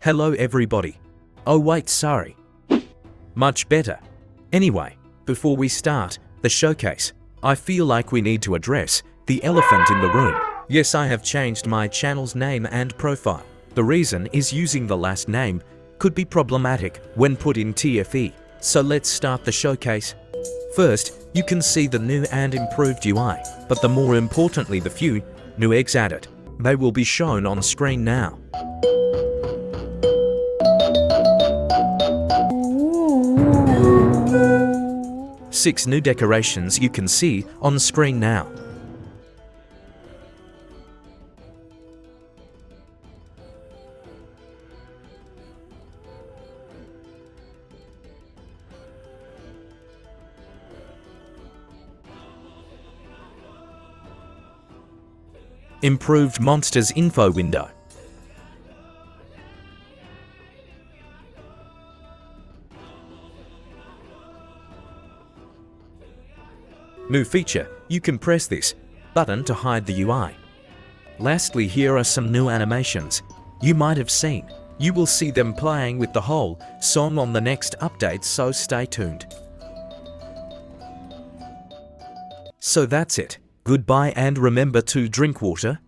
Hello everybody. Oh wait, sorry. Much better. Anyway, before we start the showcase, I feel like we need to address the elephant in the room. Yes, I have changed my channel's name and profile. The reason is using the last name could be problematic when put in TFE. So let's start the showcase. First, you can see the new and improved UI, but the more importantly the few new eggs added. They will be shown on screen now. Six new decorations you can see on screen now. Improved monsters info window. New feature, you can press this button to hide the UI. Lastly, here are some new animations you might have seen. You will see them playing with the whole song on the next update, so stay tuned. So that's it. Goodbye, and remember to drink water,